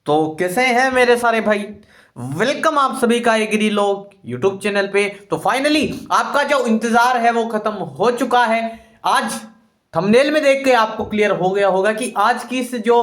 तो कैसे हैं मेरे सारे भाई। वेलकम आप सभी का एग्री लोग यूट्यूब चैनल पे। तो फाइनली आपका जो इंतजार है वो खत्म हो चुका है। आज थंबनेल में देख के आपको क्लियर हो गया होगा कि आज की इस जो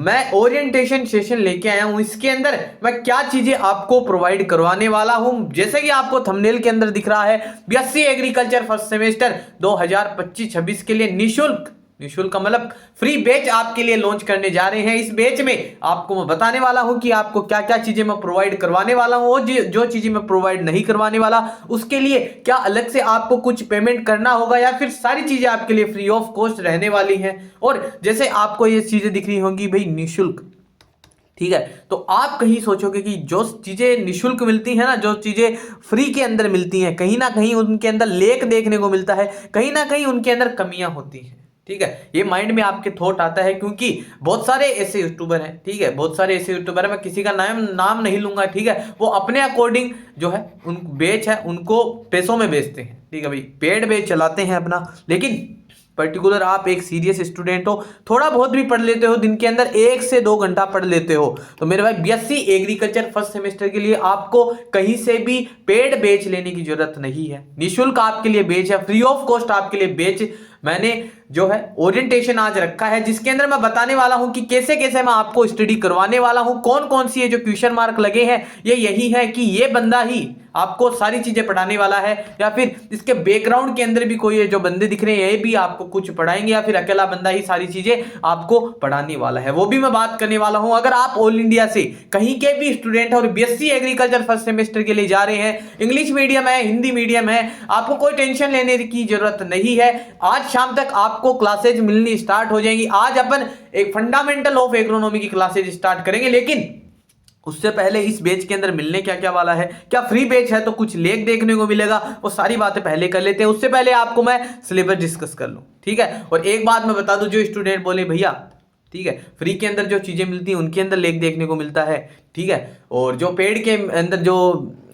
मैं ओरिएंटेशन सेशन लेके आया हूं इसके अंदर मैं क्या चीजें आपको प्रोवाइड करवाने वाला हूं। जैसे कि आपको थंबनेल के अंदर दिख रहा है, बीएससी एग्रीकल्चर फर्स्ट सेमेस्टर 2025-26 के लिए निशुल्क निशुल्क का मतलब फ्री बैच आपके लिए लॉन्च करने जा रहे हैं। इस बैच में आपको मैं बताने वाला हूं कि आपको क्या क्या चीजें मैं प्रोवाइड करवाने वाला हूं और जो चीजें मैं प्रोवाइड नहीं करवाने वाला उसके लिए क्या अलग से आपको कुछ पेमेंट करना होगा या फिर सारी चीजें आपके लिए फ्री ऑफ कॉस्ट रहने वाली हैं। और जैसे आपको ये चीजें दिख रही होंगी भाई निशुल्क, ठीक है, तो आप कहीं सोचोगे कि जो चीजें निशुल्क मिलती है ना, जो चीजें फ्री के अंदर मिलती हैं, कहीं ना कहीं उनके अंदर लेक देखने को मिलता है, कहीं ना कहीं उनके अंदर कमियां होती हैं। ठीक है, ये माइंड में आपके थॉट आता है क्योंकि बहुत सारे ऐसे यूट्यूबर हैं, ठीक है, बहुत सारे ऐसे यूट्यूबर हैं, मैं किसी का नाम नहीं लूंगा, ठीक है, वो अपने अकॉर्डिंग जो है उन बेच है उनको पैसों में बेचते हैं। ठीक है भाई, पेड बेच चलाते हैं अपना, लेकिन पर्टिकुलर आप एक सीरियस स्टूडेंट हो, थोड़ा बहुत भी पढ़ लेते हो, दिन के अंदर 1 से 2 घंटा पढ़ लेते हो, तो मेरे भाई बीएससी एग्रीकल्चर फर्स्ट सेमेस्टर के लिए आपको कहीं से भी पेड बैच लेने की जरूरत नहीं है। निशुल्क आपके लिए बैच है, फ्री ऑफ कॉस्ट आपके लिए बैच मैंने जो है ओरिएंटेशन आज रखा है, जिसके अंदर मैं बताने वाला हूं कि कैसे कैसे मैं आपको स्टडी करवाने वाला हूं, कौन कौन सी है जो क्वेश्चन मार्क लगे हैं, ये यही है कि ये बंदा ही आपको सारी चीजें पढ़ाने वाला है या फिर इसके बैकग्राउंड के अंदर भी कोई जो बंदे दिख रहे हैं ये भी आपको कुछ पढ़ाएंगे या फिर अकेला बंदा ही सारी चीजें आपको पढ़ाने वाला है, वो भी मैं बात करने वाला हूं। अगर आप ऑल इंडिया से कहीं के भी स्टूडेंट है और बीएससी एग्रीकल्चर फर्स्ट सेमेस्टर के लिए जा रहे हैं, इंग्लिश मीडियम है, हिंदी मीडियम है, आपको कोई टेंशन लेने की जरूरत नहीं है। आज शाम तक आपको क्लासेज मिलनी स्टार्ट हो जाएंगी। आज अपन एक फंडामेंटल ऑफ एग्रोनॉमी की क्लासेज स्टार्ट करेंगे, लेकिन उससे पहले इस बैच के अंदर मिलने क्या क्या वाला है, क्या फ्री बैच है तो कुछ लेख देखने को मिलेगा, वो सारी बातें पहले कर लेते हैं। उससे पहले आपको मैं सिलेबस डिस्कस कर लूं, ठीक है। और एक बात मैं बता दूं, जो स्टूडेंट बोले भैया ठीक है फ्री के अंदर जो चीजें मिलती हैं उनके अंदर लेख देखने को मिलता है, ठीक है, और जो पेड के अंदर जो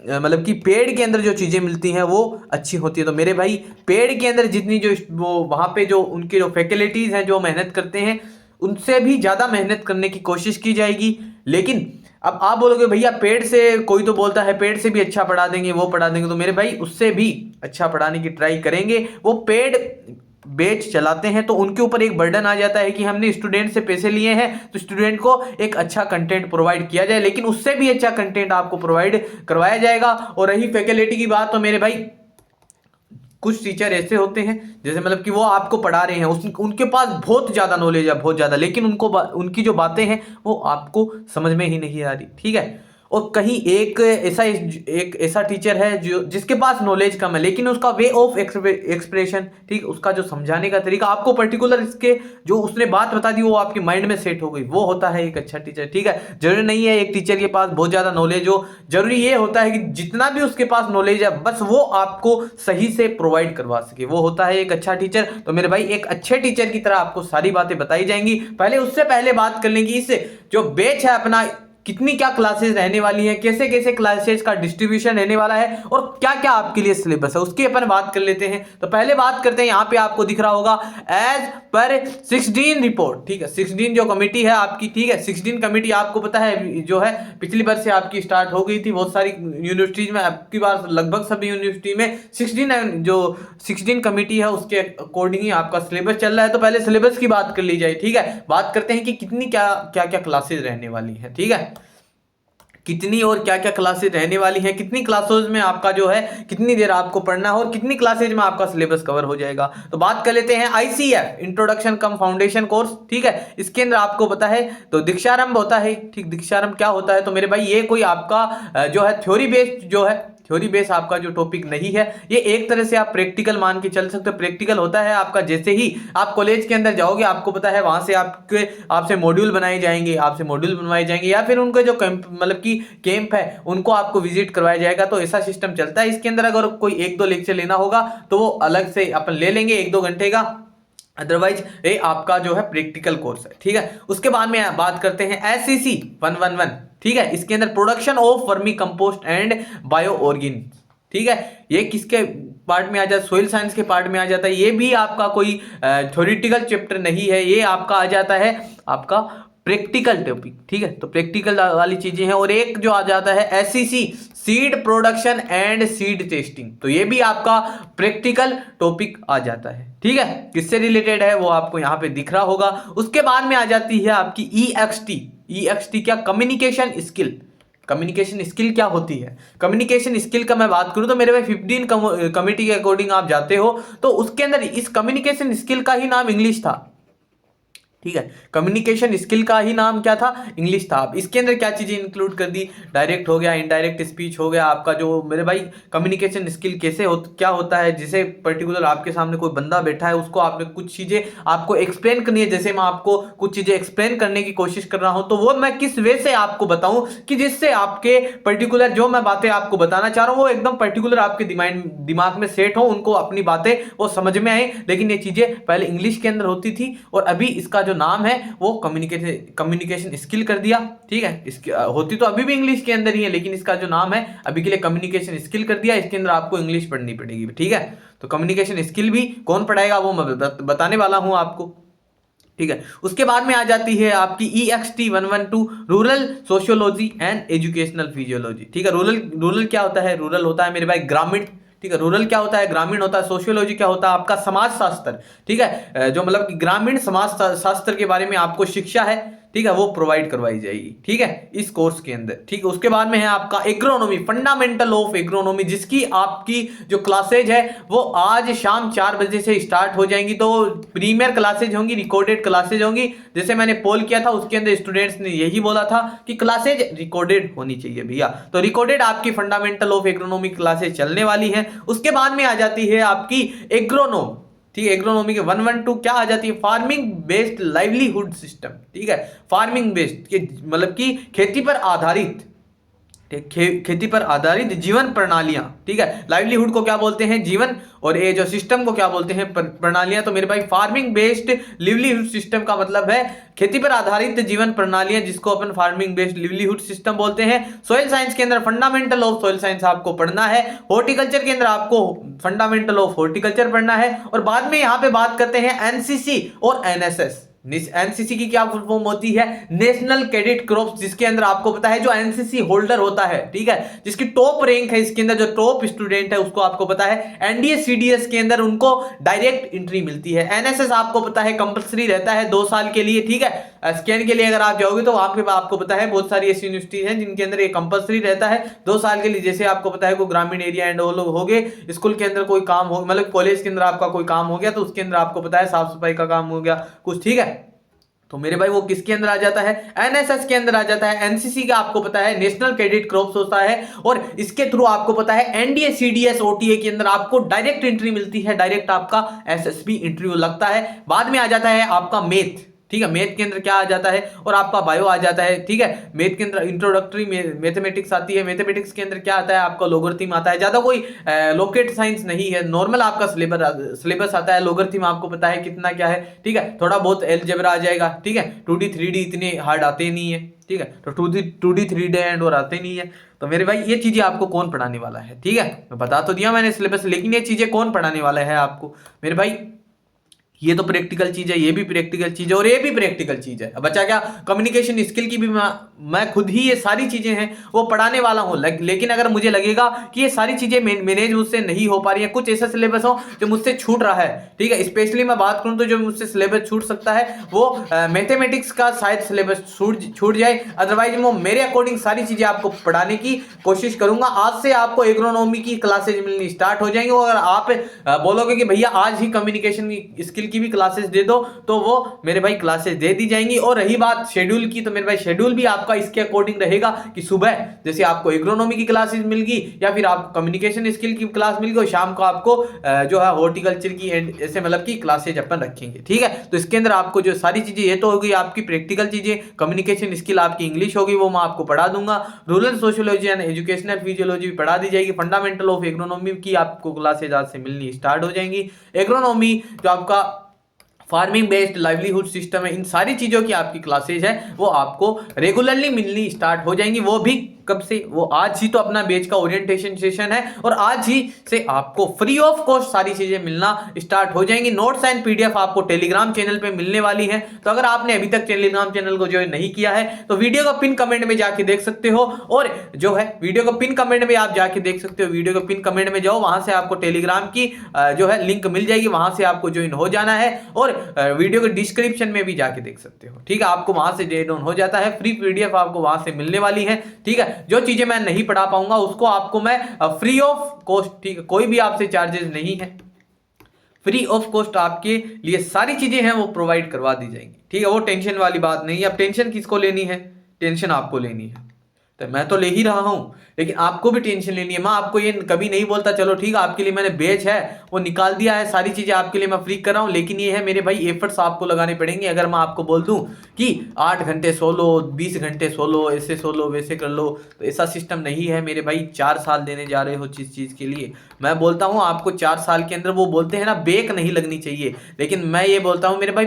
मतलब कि पेड के अंदर जो चीजें मिलती हैं वो अच्छी होती है, तो मेरे भाई पेड के अंदर जितनी जो वो वहां पे जो उनकी जो फैकल्टीज हैं जो मेहनत करते हैं उनसे भी ज्यादा मेहनत करने की कोशिश की जाएगी। लेकिन अब आप बोलोगे भैया पेड से, कोई तो बोलता है पेड से भी अच्छा पढ़ा देंगे, वो पढ़ा देंगे, तो मेरे भाई उससे भी अच्छा पढ़ाने की ट्राई करेंगे। वो पेड बैच चलाते हैं तो उनके ऊपर एक बर्डन आ जाता है कि हमने स्टूडेंट से पैसे लिए हैं तो स्टूडेंट को एक अच्छा कंटेंट प्रोवाइड किया जाए, लेकिन उससे भी अच्छा कंटेंट आपको प्रोवाइड करवाया जाएगा। और रही फैकल्टी की बात, तो मेरे भाई कुछ टीचर ऐसे होते हैं जैसे मतलब कि वो आपको पढ़ा रहे हैं, उनके पास बहुत ज्यादा नॉलेज है, बहुत ज्यादा, लेकिन उनकी जो बातें हैं वो आपको समझ में ही नहीं आ रही, ठीक है। और कहीं एक ऐसा टीचर है जो जिसके पास नॉलेज कम है लेकिन उसका वे ऑफ एक्सप्रेशन, ठीक, उसका जो समझाने का तरीका आपको पर्टिकुलर इसके जो उसने बात बता दी वो आपके माइंड में सेट हो गई, वो होता है एक अच्छा टीचर, ठीक है। जरूरी नहीं है एक टीचर के पास बहुत ज्यादा नॉलेज हो, जरूरी ये होता है कि जितना भी उसके पास नॉलेज है बस वो आपको सही से प्रोवाइड करवा सके, वो होता है एक अच्छा टीचर। तो मेरे भाई एक अच्छे टीचर की तरह आपको सारी बातें बताई जाएंगी। पहले उससे पहले बात कर लेंगे इस जो बैच है अपना, कितनी क्या क्लासेस रहने वाली हैं, कैसे कैसे क्लासेस का डिस्ट्रीब्यूशन रहने वाला है और क्या क्या आपके लिए सिलेबस है, उसकी अपन बात कर लेते हैं। तो पहले बात करते हैं, यहाँ पे आपको दिख रहा होगा एज पर 16 रिपोर्ट, ठीक है, 16 जो कमेटी है आपकी, ठीक है, 16 कमेटी आपको पता है जो है पिछली बार से आपकी स्टार्ट हो गई थी, बहुत सारी यूनिवर्सिटीज में, आपकी बार लगभग सभी यूनिवर्सिटी में 16 कमेटी है, उसके अकॉर्डिंग ही आपका सिलेबस चल रहा है। तो पहले सिलेबस की बात कर ली जाए, ठीक है, बात करते हैं कि कितनी क्या क्या क्या क्लासेज रहने वाली है, ठीक है, कितनी और क्या क्या क्लासेज रहने वाली हैं, कितनी क्लासेज में आपका जो है कितनी देर आपको पढ़ना है और कितनी क्लासेज में आपका सिलेबस कवर हो जाएगा। तो बात कर लेते हैं आईसीएफ, इंट्रोडक्शन कम फाउंडेशन कोर्स, ठीक है, इसके अंदर आपको पता है तो दीक्षारंभ होता है, ठीक, दीक्षारंभ क्या होता है, तो मेरे भाई ये कोई आपका जो है थ्योरी बेस्ड जो है, थ्योरी बेस आपका जो टॉपिक नहीं है, ये एक तरह से आप प्रैक्टिकल मान के चल सकते हो। प्रैक्टिकल होता है आपका जैसे ही आप कॉलेज के अंदर जाओगे आपको पता है वहां से आपसे मॉड्यूल बनाए जाएंगे, आपसे मॉड्यूल बनवाए जाएंगे या फिर उनके जो मतलब कि कैंप है उनको आपको विजिट करवाया जाएगा, तो ऐसा सिस्टम चलता है। इसके अंदर अगर कोई 1-2 लेक्चर लेना होगा तो वो अलग से अपन ले लेंगे 1-2 घंटे का, अदरवाइज ये आपका जो है प्रैक्टिकल कोर्स है, ठीक है। उसके बाद में बात करते हैं एससीसी 111, ठीक है, इसके अंदर production of vermi compost and bio organ, ठीक है, ये किसके पार्ट में आ जाता है, सोइल साइंस के पार्ट में आ जाता है। ये भी आपका कोई थ्योरेटिकल चैप्टर नहीं है, ये आपका आ जाता है आपका प्रैक्टिकल टॉपिक, ठीक है। तो प्रैक्टिकल वाली चीजें हैं। और एक जो आ जाता है SCC, seed production and seed testing, तो ये भी आपका प्रैक्टिकल टॉपिक आ जाता है, ठीक है। किससे रिलेटेड है वो आपको यहाँ पे दिख रहा होगा। उसके बाद में आ जाती है आपकी ईएक्सटी। ईएक्सटी क्या? Communication skill. कम्युनिकेशन स्किल क्या होती है? कम्युनिकेशन स्किल का मैं बात करूं तो मेरे भाई 15 कमिटी के अकॉर्डिंग आप जाते हो तो उसके अंदर इस कम्युनिकेशन स्किल का ही नाम इंग्लिश था, ठीक है। कम्युनिकेशन स्किल का ही नाम क्या था? इंग्लिश था। अब इसके अंदर क्या चीजें इंक्लूड कर दी? डायरेक्ट हो गया, इनडायरेक्ट स्पीच हो गया आपका। जो मेरे भाई कम्युनिकेशन स्किल कैसे क्या होता है, जैसे पर्टिकुलर आपके सामने कोई बंदा बैठा है, उसको आपने कुछ चीजें आपको एक्सप्लेन करनी है। जैसे मैं आपको कुछ चीजें एक्सप्लेन करने की कोशिश कर रहा हूं तो वो मैं किस वे से आपको बताऊं कि जिससे आपके पर्टिकुलर जो मैं बातें आपको बताना चाह रहा हूं वो एकदम पर्टिकुलर आपके दिमाग में सेट हो, उनको अपनी बातें वो समझ में आए। लेकिन ये चीजें पहले इंग्लिश के अंदर होती थी और अभी इसका जो नाम है वो कम्युनिकेशन स्किल कर दिया, ठीक है। होती तो अभी भी इंग्लिश के अंदर ही है, लेकिन इसका जो नाम है अभी के लिए कम्युनिकेशन स्किल कर दिया। इसके अंदर आपको इंग्लिश पढ़नी पड़ेगी, ठीक है। तो कम्युनिकेशन स्किल भी कौन पढ़ाएगा वो मैं बताने वाला हूं आपको, ठीक है। उसके बाद में आ जाती है आपकी EXT 112, rural sociology and educational physiology, ठीक है। रूरल क्या होता है? रूरल होता है मेरे भाई ग्रामीण, ठीक है। रूरल क्या होता है? ग्रामीण होता है। सोशियोलॉजी क्या होता है? आपका समाज शास्त्र, ठीक है। जो मतलब कि ग्रामीण समाज शास्त्र के बारे में आपको शिक्षा है, ठीक है, वो प्रोवाइड करवाई जाएगी, ठीक है, इस कोर्स के अंदर, ठीक है। उसके बाद में है आपका एग्रोनॉमी, फंडामेंटल ऑफ एग्रोनॉमी, जिसकी आपकी जो क्लासेज है वो आज शाम 4 बजे से स्टार्ट हो जाएंगी। तो प्रीमियर क्लासेज होंगी, रिकॉर्डेड क्लासेज होंगी। जैसे मैंने पोल किया था उसके अंदर स्टूडेंट्स ने यही बोला था कि क्लासेज रिकॉर्डेड होनी चाहिए भैया। तो रिकॉर्डेड आपकी फंडामेंटल ऑफ एग्रोनॉमी क्लासेज चलने वाली है। उसके बाद में आ जाती है आपकी एग्रोनॉम, ठीक है। एग्रोनॉमी के 112 क्या आ जाती है? फार्मिंग बेस्ड लाइवलीहुड सिस्टम, ठीक है। फार्मिंग बेस्ड मतलब कि खेती पर आधारित, खेती पर आधारित जीवन प्रणालियां, ठीक है। लाइवलीहुड को क्या बोलते हैं? जीवन। और ये जो सिस्टम को क्या बोलते हैं? प्रणालियां। तो मेरे भाई फार्मिंग बेस्ड लिवलीहुड सिस्टम का मतलब है खेती पर आधारित जीवन प्रणालियां, जिसको अपन फार्मिंग बेस्ड लिवलीहुड सिस्टम बोलते हैं। सॉइल साइंस के अंदर फंडामेंटल ऑफ सॉइल साइंस आपको पढ़ना है। हॉर्टिकल्चर के अंदर आपको फंडामेंटल ऑफ हॉर्टिकल्चर पढ़ना है। और बाद में यहां पे बात करते हैं एनसीसी और एनएसएस। एनसीसी की क्या फुल फॉर्म होती है? नेशनल कैडेट क्रॉप्स, जिसके अंदर आपको पता है जो एनसीसी होल्डर होता है, ठीक है, जिसकी टॉप रैंक है, इसके अंदर जो टॉप स्टूडेंट है उसको आपको पता है एनडीए सीडीएस के अंदर उनको डायरेक्ट एंट्री मिलती है। एनएसएस आपको पता है कंपलसरी रहता है 2 साल के लिए, ठीक है। स्कैन के लिए अगर आप जाओगे तो वहां पे आपको पता है बहुत सारी ऐसी यूनिवर्सिटी हैं जिनके अंदर ये कंपलसरी रहता है 2 साल के लिए। जैसे आपको पता है कोई ग्रामीण एरिया एंड वो लोग हो गए, स्कूल के अंदर कोई काम हो, मतलब कॉलेज के अंदर आपका कोई काम हो गया तो उसके अंदर आपको पता है साफ सफाई का काम हो गया कुछ, ठीक है। तो मेरे भाई वो किसके अंदर आ जाता है? एनएसएस के अंदर आ जाता है। एनसीसी का आपको पता है नेशनल कैडेट क्रॉप्स होता है और इसके थ्रू आपको पता है एनडीए सीडीएस ओटीए के अंदर आपको डायरेक्ट एंट्री मिलती है, डायरेक्ट आपका एसएसबी इंटरव्यू लगता है। बाद में आ जाता है आपका मैथ, ठीक है। मैथ के अंदर क्या आ जाता है? और आपका बायो आ जाता है, ठीक है। मैथ के अंदर इंट्रोडक्टरी मैथमेटिक्स आती है। मैथमेटिक्स के अंदर क्या आता है? आपका लोगरिथम आता है। ज्यादा कोई लोकेट साइंस नहीं है, नॉर्मल आपका सिलेबस आता है। लोगरिथम आपको पता है कितना क्या है, ठीक है। थोड़ा बहुत अलजेब्रा आ जाएगा, ठीक है। 2D 3D इतने हार्ड आते नहीं है, ठीक है। तो 2D 3D एंड और आते नहीं है। तो मेरे भाई ये चीजें आपको कौन पढ़ाने वाला है, ठीक है। मैं बता तो दिया मैंने सिलेबस, लेकिन ये चीजें कौन पढ़ाने वाला है आपको मेरे भाई? ये तो प्रैक्टिकल चीज है, ये भी प्रैक्टिकल चीज है और ये भी प्रैक्टिकल चीज है। अब बचा क्या? कम्युनिकेशन स्किल की भी मैं खुद ही ये सारी चीजें हैं वो पढ़ाने वाला हूं। लेकिन अगर मुझे लगेगा कि ये सारी चीजें मैनेज मुझसे नहीं हो पा रही है, कुछ ऐसा सिलेबस हो जो मुझसे छूट रहा है, ठीक है। स्पेशली मैं बात करूं तो जो मुझसे सिलेबस छूट सकता है वो मैथमेटिक्स का शायद सिलेबस छूट जाए। अदरवाइज मैं मेरे अकॉर्डिंग सारी चीजें आपको पढ़ाने की कोशिश करूंगा। आज से आपको एग्रोनॉमी की क्लासेज मिलनी स्टार्ट हो जाएंगी। अगर आप बोलोगे कि भैया आज ही कम्युनिकेशन स्किल की भी क्लासेस दे दो तो वो मेरे भाई क्लासेस दे दी जाएंगी। और रही बात शेड्यूल की, तो मेरे भाई शेड्यूल भी आपका इसके अकॉर्डिंग रहेगा कि सुबह जैसे आपको एग्रोनॉमी की क्लासेस मिल गई या फिर आपको कम्युनिकेशन स्किल की क्लास मिल गई, शाम को आपको जो है हॉर्टिकल्चर की एंड ऐसे मतलब की क्लासेज अपन रखेंगे, ठीक है। तो इसके अंदर आपको जो सारी चीजें, ये तो होगी आपकी प्रैक्टिकल चीजें। कम्युनिकेशन स्किल आपकी इंग्लिश होगी, वो मैं आपको पढ़ा दूंगा। Rural sociology and educational physiology भी पढ़ा दी जाएगी। फंडामेंटल ऑफ एग्रोनॉमी की आपको क्लासेज आज से मिलनी स्टार्ट हो जाएंगी। एग्रोनॉमी जो आपका फार्मिंग बेस्ड लाइवलीहुड सिस्टम है, इन सारी चीजों की आपकी क्लासेज है वो आपको रेगुलरली मिलनी स्टार्ट हो जाएंगी, वो भी कब से, वो आज ही तो अपना बैच का ओरिएंटेशन सेशन है और आज ही से आपको फ्री ऑफ कॉस्ट सारी चीजें मिलना स्टार्ट हो जाएंगी। नोट्स एंड पीडीएफ आपको टेलीग्राम चैनल पे मिलने वाली है। तो अगर आपने अभी तक टेलीग्राम चैनल को ज्वाइन नहीं किया है तो वीडियो का पिन कमेंट में जाके देख सकते हो, और जो है वीडियो का पिन कमेंट में आप जाके देख सकते हो। वीडियो का पिन कमेंट में जाओ, वहां से आपको टेलीग्राम की जो है लिंक मिल जाएगी, वहां से आपको ज्वाइन हो जाना है और वीडियो के डिस्क्रिप्शन में भी जाके देख सकते हो। ठीक है, आपको वहां से ज्वाइन हो जाता है, फ्री पीडीएफ आपको वहां से मिलने वाली है। ठीक है, जो चीजें मैं नहीं पढ़ा पाऊंगा उसको आपको मैं फ्री ऑफ कॉस्ट, ठीक है, कोई भी आपसे चार्जेस नहीं है, फ्री ऑफ कॉस्ट आपके लिए सारी चीजें हैं वो प्रोवाइड करवा दी जाएंगी। ठीक है, वो टेंशन वाली बात नहीं है। अब टेंशन किसको लेनी है? टेंशन आपको लेनी है। तो मैं तो ले ही रहा हूं, लेकिन आपको भी टेंशन लेनी है। मैं आपको ये कभी नहीं बोलता चलो ठीक है आपके लिए मैंने बैच है वो निकाल दिया है, सारी चीजें आपके लिए मैं फ्री कर रहा हूं, लेकिन ये है मेरे भाई एफर्ट्स आपको लगाने पड़ेंगे। अगर मैं आपको बोल दूं कि 8 घंटे सो लो, 20 घंटे सो लो, ऐसे सो लो, वैसे कर लो, तो ऐसा सिस्टम नहीं है मेरे भाई। 4 साल देने जा रहे हो जिस चीज के लिए, मैं बोलता हूं आपको 4 साल के अंदर, वो बोलते हैं ना बेक नहीं लगनी चाहिए, लेकिन मैं ये बोलता हूं मेरे भाई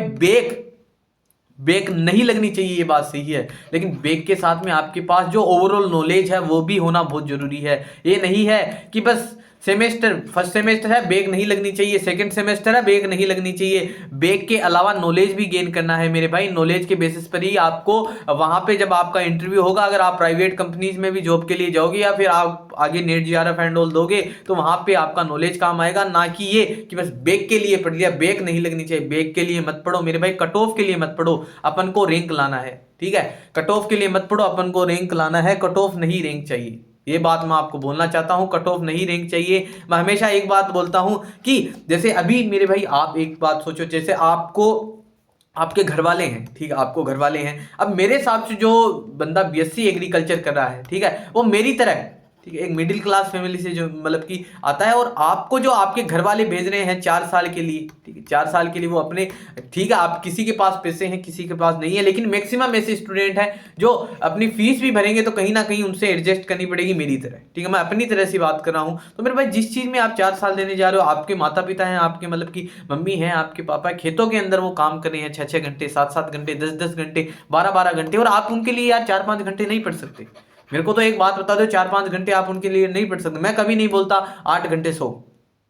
बेक नहीं लगनी चाहिए, ये बात सही है, लेकिन बेक के साथ में आपके पास जो ओवरऑल नॉलेज है वो भी होना बहुत जरूरी है। ये नहीं है कि बस सेमेस्टर, फर्स्ट सेमेस्टर है बेक नहीं लगनी चाहिए, सेकंड सेमेस्टर है बेक नहीं लगनी चाहिए। बेक के अलावा नॉलेज भी गेन करना है मेरे भाई। नॉलेज के बेसिस पर ही आपको वहां पे जब आपका इंटरव्यू होगा, अगर आप प्राइवेट कंपनीज में भी जॉब के लिए जाओगे या फिर आप आगे नेट जीआरएफ एंड ऑल दोगे तो वहां पे आपका नॉलेज काम आएगा, ना कि ये कि बस बेक के लिए पढ़ लिया। बेक नहीं लगनी चाहिए, बेक के लिए मत पढ़ो मेरे भाई, कट ऑफ के लिए मत पढ़ो, अपन को रैंक लाना है। ठीक है, कट ऑफ के लिए मत पढ़ो, अपन को रैंक लाना है, कट ऑफ नहीं रैंक चाहिए। ये बात मैं आपको बोलना चाहता हूं, कट ऑफ नहीं रैंक चाहिए। मैं हमेशा एक बात बोलता हूं कि जैसे अभी मेरे भाई आप एक बात सोचो, जैसे आपको आपके घर वाले हैं, ठीक है, आपको घर वाले हैं। अब मेरे हिसाब से जो बंदा बीएससी एग्रीकल्चर कर रहा है, ठीक है, वो मेरी तरह है, ठीक है, एक मिडिल क्लास फैमिली से जो मतलब कि आता है, और आपको जो आपके घर वाले भेज रहे हैं 4 साल के लिए, ठीक है, 4 साल के लिए वो अपने, ठीक है, आप किसी के पास पैसे हैं किसी के पास नहीं है, लेकिन मैक्सिमम ऐसे स्टूडेंट हैं जो अपनी फीस भी भरेंगे तो कहीं ना कहीं उनसे एडजस्ट करनी पड़ेगी मेरी तरह। ठीक है, मैं अपनी तरह से बात कर रहा हूं। तो मेरे भाई जिस चीज में आप 4 साल देने जा रहे हो, आपके माता पिता हैं, आपके मतलब कि मम्मी हैं, आपके पापा खेतों के अंदर वो काम कर रहे हैं 6-6 घंटे, 7-7 घंटे, 10-10 घंटे, 12-12 घंटे, और आप उनके लिए यार 4-5 घंटे नहीं पढ़ सकते। मेरे को तो एक बात बता दो, 4-5 घंटे आप उनके लिए नहीं पढ़ सकते। मैं कभी नहीं बोलता 8 घंटे सो,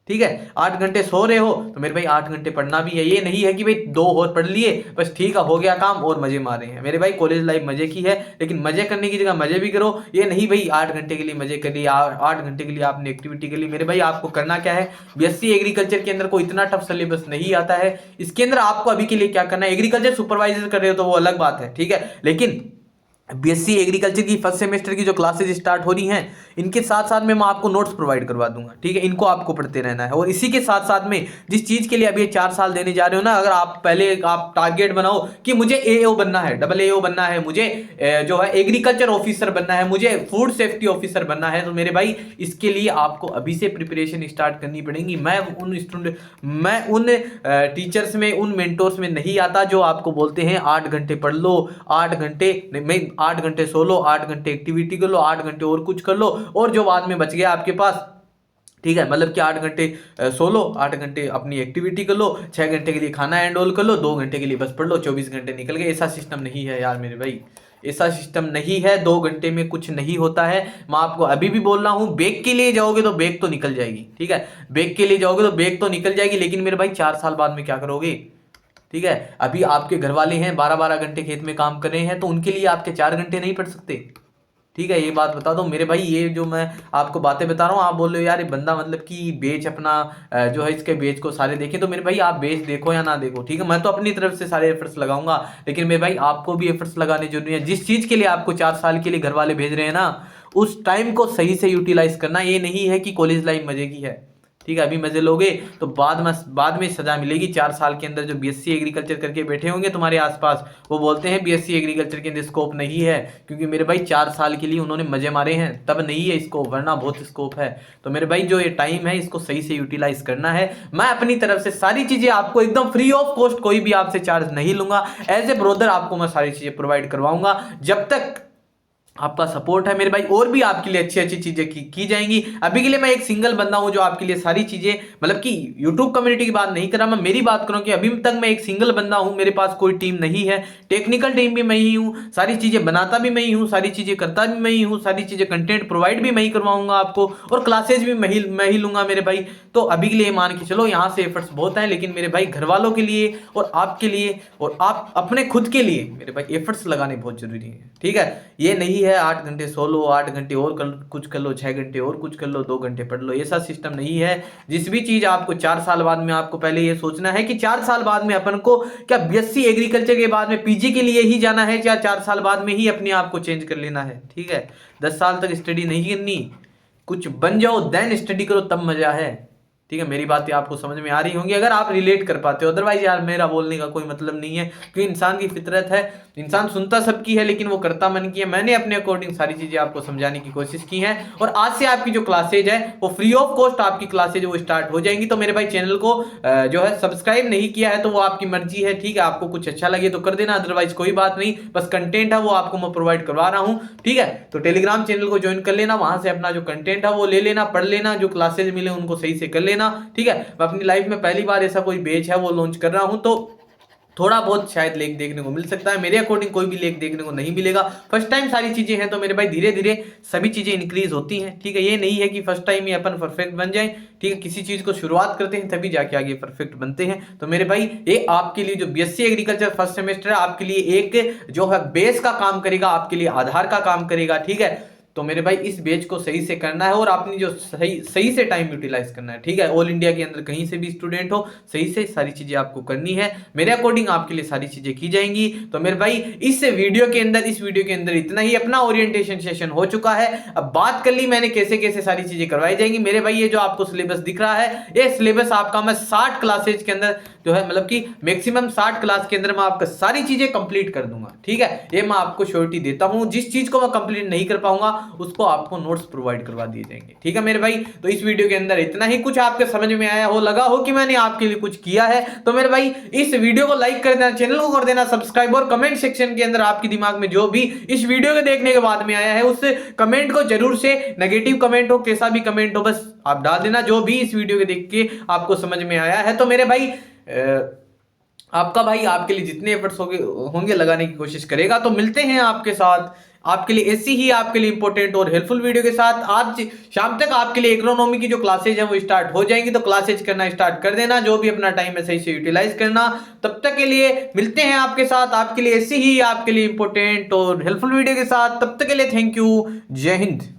ठीक है, 8 घंटे सो रहे हो तो मेरे भाई 8 घंटे पढ़ना भी है। ये नहीं है कि भाई 2 और पढ़ लिए बस ठीक है हो गया काम और मजे मारे हैं। मेरे भाई कॉलेज लाइफ मजे की है, लेकिन मजे करने की जगह मजे भी करो। ये नहीं भाई 8 घंटे के लिए मजे कर लिए, 8 घंटे के लिए आपने एक्टिविटी कर ली। मेरे भाई आपको करना क्या है, बीएससी एग्रीकल्चर के अंदर कोई इतना टफ सिलेबस नहीं आता है। इसके अंदर आपको अभी के लिए क्या करना है, एग्रीकल्चर सुपरवाइजर कर रहे हो तो वो अलग बात है, ठीक है, लेकिन बीएससी एग्रीकल्चर की फर्स्ट सेमेस्टर की जो क्लासेज स्टार्ट हो रही हैं, इनके साथ साथ में मैं आपको नोट्स प्रोवाइड करवा दूंगा। ठीक है, इनको आपको पढ़ते रहना है, और इसी के साथ साथ में जिस चीज के लिए अभी 4 साल देने जा रहे हो ना, अगर आप पहले आप टारगेट बनाओ कि मुझे एओ बनना है, AA बनना है, मुझे जो है एग्रीकल्चर ऑफिसर बनना है, मुझे फूड सेफ्टी ऑफिसर बनना है, तो मेरे भाई इसके लिए आपको अभी से प्रिपरेशन स्टार्ट करनी पड़ेगी। मैं उन टीचर्स में, उन मेंटोर्स में नहीं आता जो आपको बोलते हैं 8 घंटे पढ़ लो, 8 घंटे 8 घंटे सो लो, 8 घंटे एक्टिविटी कर लो, 8 घंटे और कुछ कर लो, और जो बाद में बच गया आपके पास, ठीक है, मतलब कि 8 घंटे सो लो, 8 घंटे अपनी एक्टिविटी कर लो, 6 घंटे के लिए खाना एंड ऑल कर लो, 2 घंटे के लिए बस पढ़ लो, 24 घंटे निकल गए। ऐसा सिस्टम नहीं है यार मेरे भाई, ऐसा सिस्टम नहीं है। 2 घंटे में कुछ नहीं होता है। मैं आपको अभी भी बोल रहा हूं, बेक के लिए जाओगे तो बेक तो निकल जाएगी, ठीक है, बेक के लिए जाओगे तो बेक तो निकल जाएगी, लेकिन मेरे भाई 4 साल बाद में क्या करोगे? ठीक है, अभी आपके घर वाले हैं 12-12 घंटे खेत में काम कर रहे हैं, तो उनके लिए आपके 4 घंटे नहीं पढ़ सकते। ठीक है, ये बात बता दो मेरे भाई। ये जो मैं आपको बातें बता रहा हूँ, आप बोल रहे हो यार ये बंदा मतलब कि बेच अपना जो है इसके बेच को सारे देखें, तो मेरे भाई आप बेच देखो या ना देखो, ठीक है, मैं तो अपनी तरफ से सारे एफर्ट्स लगाऊंगा, लेकिन मेरे भाई आपको भी एफर्ट्स लगाने जरूरी है। जिस चीज के लिए आपको 4 साल के लिए घर वाले भेज रहे हैं ना, उस टाइम को सही से यूटिलाइज करना। ये नहीं है कि कॉलेज लाइफ मजे की है, ठीक है, अभी मजे लोगे तो बाद में सजा मिलेगी। 4 साल के अंदर जो बीएससी एग्रीकल्चर करके बैठे होंगे तुम्हारे आसपास, वो बोलते हैं बीएससी एग्रीकल्चर के अंदर स्कोप नहीं है, क्योंकि मेरे भाई 4 साल के लिए उन्होंने मजे मारे हैं, तब नहीं है स्कोप, वरना बहुत स्कोप है। तो मेरे भाई जो ये टाइम है इसको सही से यूटिलाइज करना है। मैं अपनी तरफ से सारी चीजें आपको एकदम फ्री ऑफ कॉस्ट, कोई भी आपसे चार्ज नहीं लूंगा। एज ए ब्रोदर आपको मैं सारी चीजें प्रोवाइड करवाऊंगा। आपका सपोर्ट है मेरे भाई, और भी आपके लिए अच्छी अच्छी चीजें की जाएंगी। अभी के लिए मैं एक सिंगल बंदा हूं जो आपके लिए सारी चीजें, मतलब कि यूट्यूब कम्युनिटी की बात नहीं कर रहा, मैं मेरी बात करूं कि अभी तक मैं एक सिंगल बंदा हूं, मेरे पास कोई टीम नहीं है। टेक्निकल टीम भी मैं ही हूं, सारी चीजें बनाता भी मैं ही हूं, सारी चीजें करता भी मैं ही हूं, सारी चीजें कंटेंट प्रोवाइड भी मैं ही करवाऊंगा आपको, और क्लासेज भी मैं ही लूंगा मेरे भाई। तो अभी के लिए मान के चलो यहाँ से एफर्ट्स बहुत हैं, लेकिन मेरे भाई घर वालों के लिए और आपके लिए और आप अपने खुद के लिए मेरे भाई एफर्ट्स लगाने बहुत जरूरी है। ठीक है, ये नहीं है 8 घंटे सो लो, 8 घंटे और कुछ कर लो, 6 घंटे और कुछ कर लो, 2 घंटे पढ़ लो, ऐसा सिस्टम नहीं है। जिस भी चीज आपको 4 साल बाद में, आपको पहले ये सोचना है कि 4 साल बाद में अपन को क्या बीएससी एग्रीकल्चर के बाद में पीजी के लिए ही जाना है, या 4 साल बाद में ही अपने आप को चेंज कर लेना है। ठीक है, 10 साल तक स्टडी नहीं करनी, कुछ बन जाओ देन स्टडी करो, तब मजा है। ठीक है, मेरी बातें आपको समझ में आ रही होंगी अगर आप रिलेट कर पाते हो, अदरवाइज यार मेरा बोलने का कोई मतलब नहीं है, क्योंकि इंसान की फितरत है, इंसान सुनता सबकी है लेकिन वो करता मन की है। मैंने अपने अकॉर्डिंग सारी चीजें आपको समझाने की कोशिश की है, और आज से आपकी जो क्लासेज है वो फ्री ऑफ कॉस्ट आपकी क्लासेज वो स्टार्ट हो जाएंगी। तो मेरे भाई चैनल को जो है सब्सक्राइब नहीं किया है तो वो आपकी मर्जी है। ठीक है, आपको कुछ अच्छा लगे तो कर देना, अदरवाइज कोई बात नहीं, बस कंटेंट है वो आपको मैं प्रोवाइड करवा रहा हूँ। ठीक है, तो टेलीग्राम चैनल को ज्वाइन कर लेना, वहां से अपना जो कंटेंट है वो ले लेना, पढ़ लेना, जो क्लासेज मिले उनको सही से कर लेना। ठीक है, मैं अपनी लाइफ में पहली बार ऐसा कोई बैच है वो लॉन्च कर रहा हूं, तो थोड़ा बहुत शायद लेक देखने को मिल सकता है, मेरे अकॉर्डिंग कोई भी लेक देखने को नहीं मिलेगा। फर्स्ट टाइम सारी चीजें हैं, तो मेरे भाई धीरे धीरे सभी चीजें इंक्रीज होती हैं। ठीक है, ये नहीं है कि फर्स्ट टाइम ही अपन परफेक्ट बन जाए। ठीक है, किसी चीज को शुरुआत करते हैं तभी जाके आगे परफेक्ट बनते हैं। तो मेरे भाई ये आपके लिए जो बीएससी एग्रीकल्चर फर्स्ट सेमेस्टर है, आपके लिए एक जो है बेस का काम करेगा, आपके लिए आधार का काम करेगा। ठीक है, तो मेरे भाई इस बैच को सही से करना है, और आपने जो सही से टाइम यूटिलाइज करना है। ठीक है, ऑल इंडिया के अंदर कहीं से भी स्टूडेंट हो, सही से सारी चीजें आपको करनी है, मेरे अकॉर्डिंग आपके लिए सारी चीजें की जाएंगी। तो मेरे भाई इस वीडियो के अंदर इतना ही, अपना ओरिएंटेशन सेशन हो चुका है। अब बात कर ली मैंने कैसे कैसे सारी चीजें करवाई जाएंगी। मेरे भाई ये जो आपको सिलेबस दिख रहा है, ये सिलेबस आपका मैं 60 क्लासेज के अंदर जो है, मतलब कि मैक्सिमम 60 क्लास के अंदर मैं आपका सारी चीजें कंप्लीट कर दूंगा। ठीक है, ये मैं आपको श्योरिटी देता हूं, जिस चीज को मैं कंप्लीट नहीं कर पाऊंगा उसको आपको नोट्स प्रोवाइड करवा दिए जाएंगे। ठीक है मेरे भाई, तो इस वीडियो के अंदर इतना ही। कुछ आपके समझ में आया हो, लगा हो कि मैंने आपके लिए कुछ किया है, तो मेरे भाई इस वीडियो को लाइक कर देना, चैनल को कर देना सब्सक्राइब, और कमेंट सेक्शन के अंदर आपके दिमाग में जो भी इस वीडियो को देखने के बाद में आया है उस कमेंट को जरूर से, नेगेटिव कमेंट हो कैसा भी कमेंट हो, बस आप डाल देना जो भी इस वीडियो को देख के आपको समझ में आया है। तो मेरे भाई आपका भाई आपके लिए जितने एफर्ट्स होंगे लगाने की कोशिश करेगा। तो मिलते हैं आपके साथ, आपके लिए ऐसी ही आपके लिए इंपॉर्टेंट और हेल्पफुल वीडियो के साथ। आज शाम तक आपके लिए इकोनॉमी की जो क्लासेज है वो स्टार्ट हो जाएंगी, तो क्लासेज करना स्टार्ट कर देना, जो भी अपना टाइम है सही से यूटिलाइज करना। तब तक के लिए मिलते हैं आपके साथ, आपके लिए ऐसी ही आपके लिए इंपॉर्टेंट और हेल्पफुल वीडियो के साथ। तब तक के लिए थैंक यू, जय हिंद।